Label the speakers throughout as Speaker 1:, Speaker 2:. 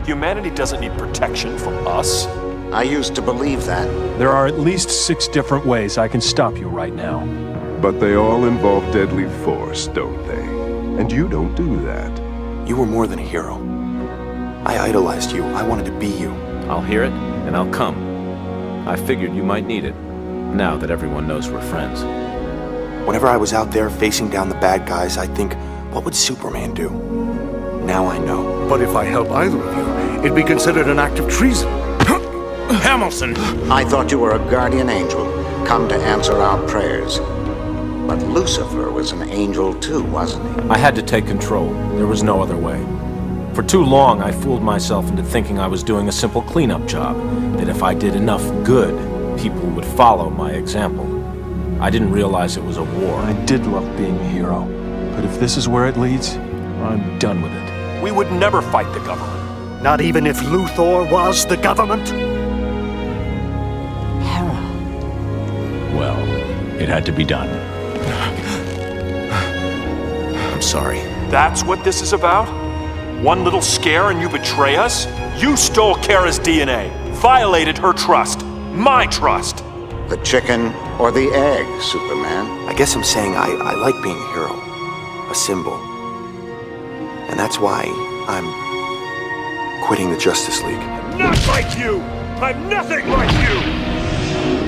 Speaker 1: Humanity doesn't need protection from us.
Speaker 2: I used to believe that.
Speaker 3: There are at least 6 different ways I can stop you right now.
Speaker 4: But they all involve deadly force, don't they? And you don't do that.
Speaker 1: You were more than a hero. I idolized you. I wanted to be you.
Speaker 5: I'll hear it, and I'll come. I figured you might need it, now that everyone knows we're friends.
Speaker 1: Whenever I was out there facing down the bad guys, I'd think, what would Superman do? Now I know.
Speaker 6: But if I help either of you, it'd be considered an act of treason.
Speaker 1: Hamilton!
Speaker 2: I thought you were a guardian angel, come to answer our prayers. But Lucifer was an angel too, wasn't he?
Speaker 5: I had to take control. There was no other way. For too long, I fooled myself into thinking I was doing a simple cleanup job, that if I did enough good, people would follow my example. I didn't realize it was a war.
Speaker 3: I did love being a hero. But if this is where it leads, I'm done with it.
Speaker 1: We would never fight the government.
Speaker 6: Not even if Luthor was the government?
Speaker 7: Hera.
Speaker 8: Well, it had to be done.
Speaker 1: I'm sorry.
Speaker 3: That's what this is about? One little scare and you betray us? You stole Kara's DNA, violated her trust, my trust.
Speaker 2: The chicken or the egg, Superman?
Speaker 1: I guess I'm saying I like being a hero, a symbol. And that's why I'm quitting the Justice League.
Speaker 3: I'm not like you! I'm nothing like you!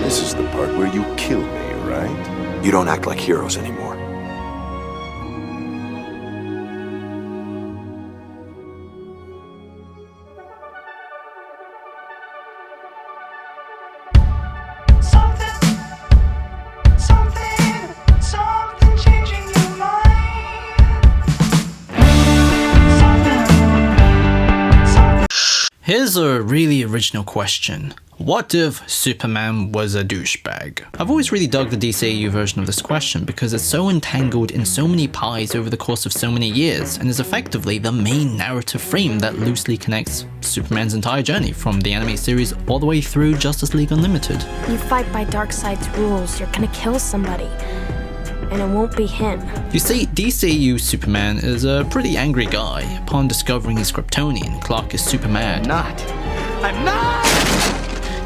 Speaker 4: This is the part where you kill me, right?
Speaker 1: You don't act like heroes anymore.
Speaker 9: Here's a really original question. What if Superman was a douchebag? I've always really dug the DCAU version of this question because it's so entangled in so many pies over the course of so many years and is effectively the main narrative frame that loosely connects Superman's entire journey from the anime series all the way through Justice League Unlimited.
Speaker 10: You fight by Darkseid's rules, you're gonna kill somebody. And it won't be him.
Speaker 9: You see, DCAU Superman is a pretty angry guy. Upon discovering he's Kryptonian, Clark is super mad.
Speaker 6: I'm not!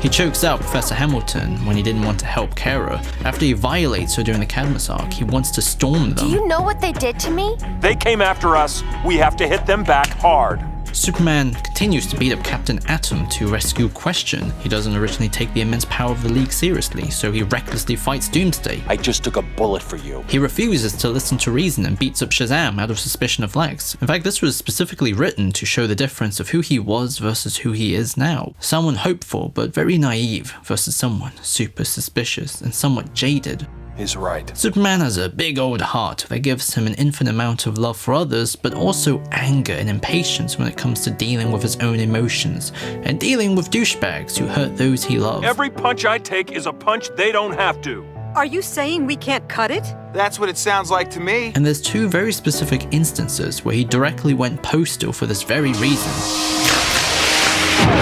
Speaker 9: He chokes out Professor Hamilton when he didn't want to help Kara. After he violates her during the Cadmus arc, he wants to storm them.
Speaker 10: Do you know what they did to me?
Speaker 3: They came after us. We have to hit them back hard.
Speaker 9: Superman continues to beat up Captain Atom to rescue Question. He doesn't originally take the immense power of the League seriously, so he recklessly fights Doomsday.
Speaker 1: I just took a bullet for you.
Speaker 9: He refuses to listen to reason and beats up Shazam out of suspicion of Lex. In fact, this was specifically written to show the difference of who he was versus who he is now. Someone hopeful but very naive versus someone super suspicious and somewhat jaded.
Speaker 3: He's right.
Speaker 9: Superman has a big old heart that gives him an infinite amount of love for others, but also anger and impatience when it comes to dealing with his own emotions, and dealing with douchebags who hurt those he loves.
Speaker 3: Every punch I take is a punch they don't have to.
Speaker 7: Are you saying we can't cut it?
Speaker 11: That's what it sounds like to me.
Speaker 9: And there's 2 very specific instances where he directly went postal for this very reason.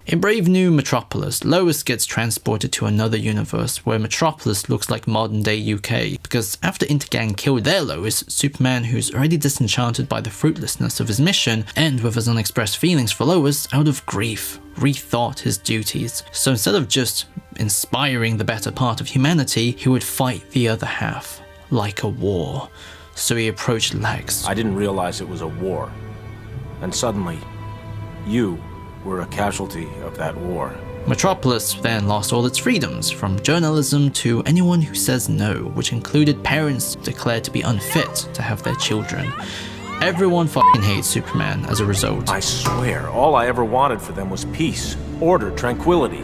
Speaker 9: In Brave New Metropolis, Lois gets transported to another universe where Metropolis looks like modern day UK, because after Intergang killed their Lois, Superman, who's already disenchanted by the fruitlessness of his mission and with his unexpressed feelings for Lois, out of grief, rethought his duties. So instead of just inspiring the better part of humanity, he would fight the other half, like a war. So he approached Lex.
Speaker 5: I didn't realize it was a war. And suddenly, you were a casualty of that war.
Speaker 9: Metropolis then lost all its freedoms, from journalism to anyone who says no, which included parents declared to be unfit to have their children. Everyone fucking hates Superman as a result.
Speaker 5: I swear, all I ever wanted for them was peace, order, tranquility.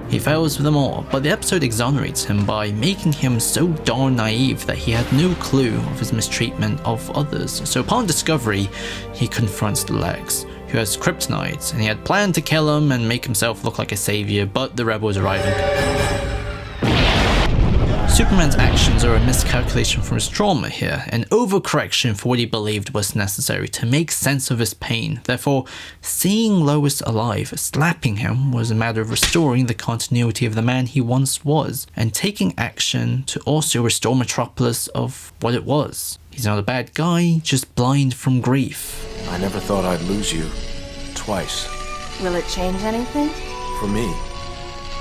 Speaker 9: He fails them all, but the episode exonerates him by making him so darn naive that he had no clue of his mistreatment of others. So upon discovery, he confronts Lex, who has kryptonite, and he had planned to kill him and make himself look like a savior, but the rebels arriving. Superman's actions are a miscalculation from his trauma here, an overcorrection for what he believed was necessary to make sense of his pain. Therefore, seeing Lois alive, slapping him, was a matter of restoring the continuity of the man he once was, and taking action to also restore Metropolis of what it was. He's not a bad guy, just blind from grief.
Speaker 5: I never thought I'd lose you. Twice.
Speaker 12: Will it change anything?
Speaker 5: For me.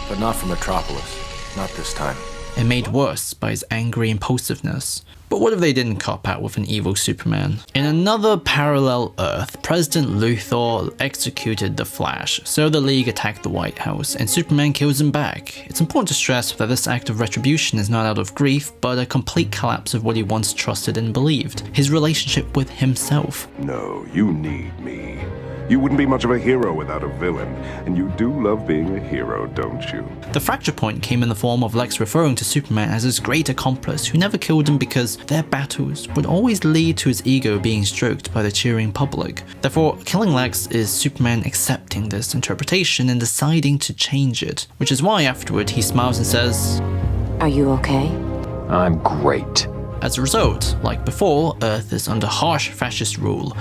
Speaker 5: But not for Metropolis. Not this time.
Speaker 9: And made worse by his angry impulsiveness. But what if they didn't cop out with an evil Superman? In another parallel Earth, President Luthor executed the Flash, so the League attacked the White House, and Superman kills him back. It's important to stress that this act of retribution is not out of grief, but a complete collapse of what he once trusted and believed, his relationship with himself.
Speaker 4: No, you need me. You wouldn't be much of a hero without a villain, and you do love being a hero, don't you?
Speaker 9: The fracture point came in the form of Lex referring to Superman as his great accomplice who never killed him because their battles would always lead to his ego being stroked by the cheering public. Therefore, killing Lex is Superman accepting this interpretation and deciding to change it, which is why afterward he smiles and says,
Speaker 12: Are you okay?
Speaker 8: I'm great.
Speaker 9: As a result, like before, Earth is under harsh fascist rule.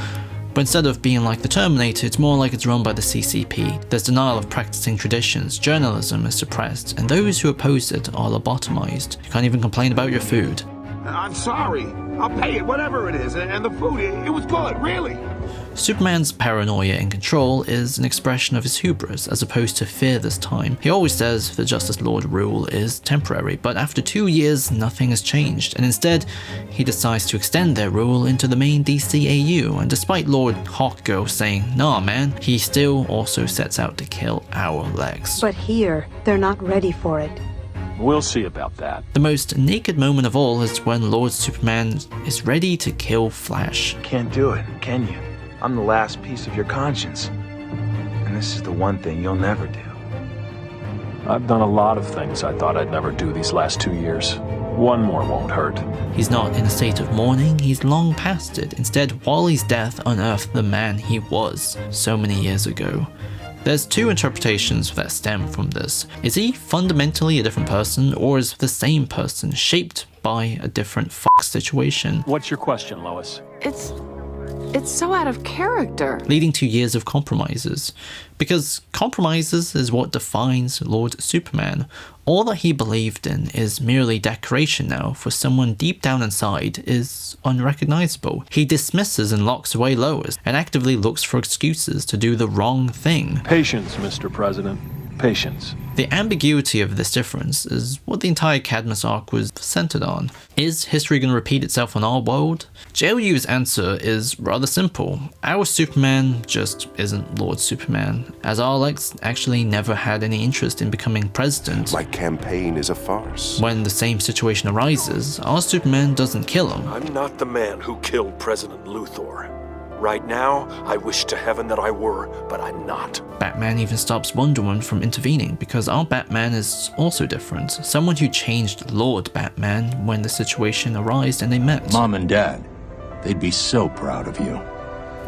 Speaker 9: But instead of being like the Terminator, it's more like it's run by the CCP. There's denial of practicing traditions, journalism is suppressed, and those who oppose it are lobotomized. You can't even complain about your food.
Speaker 6: I'm sorry. I'll pay it, whatever it is. And the food, it was good, really.
Speaker 9: Superman's paranoia and control is an expression of his hubris, as opposed to fear this time. He always says the Justice Lord rule is temporary, but after 2 years, nothing has changed, and instead, he decides to extend their rule into the main DCAU, and despite Lord Hawkgirl saying, nah man, he still also sets out to kill our Lex.
Speaker 7: But here, they're not ready for it.
Speaker 3: We'll see about that.
Speaker 9: The most naked moment of all is when Lord Superman is ready to kill Flash.
Speaker 13: Can't do it, can you? I'm the last piece of your conscience. And this is the one thing you'll never do.
Speaker 3: I've done a lot of things I thought I'd never do these last 2 years. One more won't hurt.
Speaker 9: He's not in a state of mourning, he's long past it. Instead, Wally's death unearthed the man he was so many years ago. There's two interpretations that stem from this. Is he fundamentally a different person, or is the same person shaped by a different situation?
Speaker 3: What's your question, Lois?
Speaker 12: It's so out of character.
Speaker 9: Leading to years of compromises. Because compromises is what defines Lord Superman. All that he believed in is merely decoration now, for someone deep down inside is unrecognizable. He dismisses and locks away Lois, and actively looks for excuses to do the wrong thing.
Speaker 3: Patience, Mr. President. Patience.
Speaker 9: The ambiguity of this difference is what the entire Cadmus arc was centered on. Is history going to repeat itself on our world? JLU's answer is rather simple. Our Superman just isn't Lord Superman, as our Lex actually never had any interest in becoming president.
Speaker 4: My campaign is a farce.
Speaker 9: When the same situation arises, our Superman doesn't kill him.
Speaker 3: I'm not the man who killed President Luthor. Right now, I wish to heaven that I were, but I'm not.
Speaker 9: Batman even stops Wonder Woman from intervening because our Batman is also different. Someone who changed Lord Batman when the situation arose and they met.
Speaker 8: Mom and Dad, they'd be so proud of you.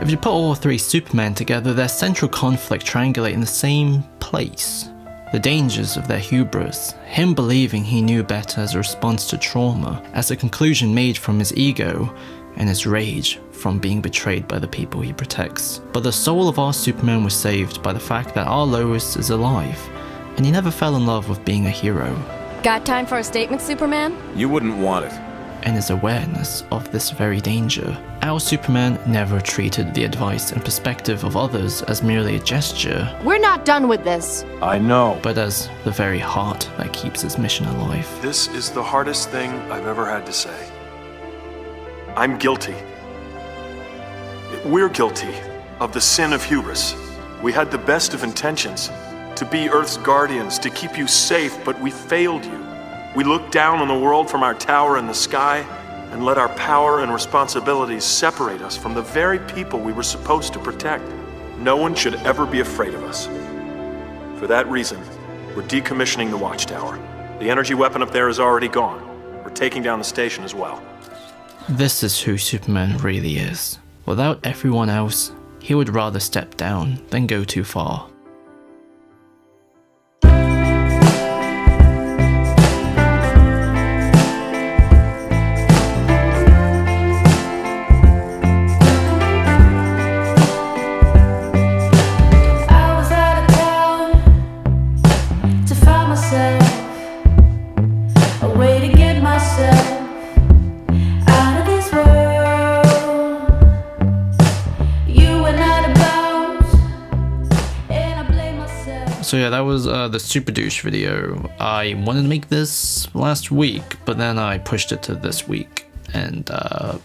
Speaker 9: If you put all three Supermen together, their central conflict triangulate in the same place. The dangers of their hubris, him believing he knew better as a response to trauma, as a conclusion made from his ego, and his rage from being betrayed by the people he protects. But the soul of our Superman was saved by the fact that our Lois is alive, and he never fell in love with being a hero.
Speaker 12: Got time for a statement, Superman?
Speaker 5: You wouldn't want it.
Speaker 9: And his awareness of this very danger. Our Superman never treated the advice and perspective of others as merely a gesture.
Speaker 12: We're not done with this.
Speaker 3: I know.
Speaker 9: But as the very heart that keeps his mission alive.
Speaker 3: This is the hardest thing I've ever had to say. I'm guilty. We're guilty of the sin of hubris. We had the best of intentions to be Earth's guardians, to keep you safe, but we failed you. We looked down on the world from our tower in the sky and let our power and responsibilities separate us from the very people we were supposed to protect. No one should ever be afraid of us. For that reason, we're decommissioning the watchtower. The energy weapon up there is already gone. We're taking down the station as well.
Speaker 9: This is who Superman really is. Without everyone else, he would rather step down than go too far. So yeah, that was the Super Douche video. I wanted to make this last week, but then I pushed it to this week. And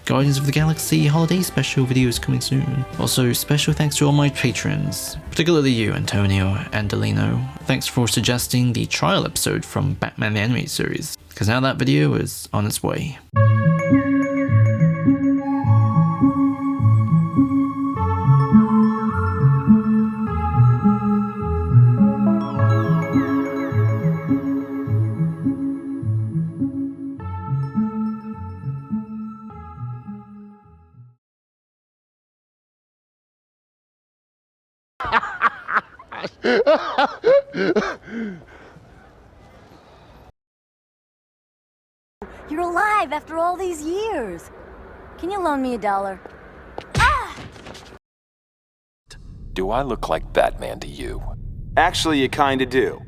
Speaker 9: Guardians of the Galaxy Holiday Special video is coming soon. Also, special thanks to all my patrons, particularly you, Antonio and Delino. Thanks for suggesting the trial episode from Batman the Animated Series, because now that video is on its way.
Speaker 14: You're alive after all these years. Can you loan me $1?
Speaker 8: Do I look like Batman to you?
Speaker 11: Actually, you kinda do.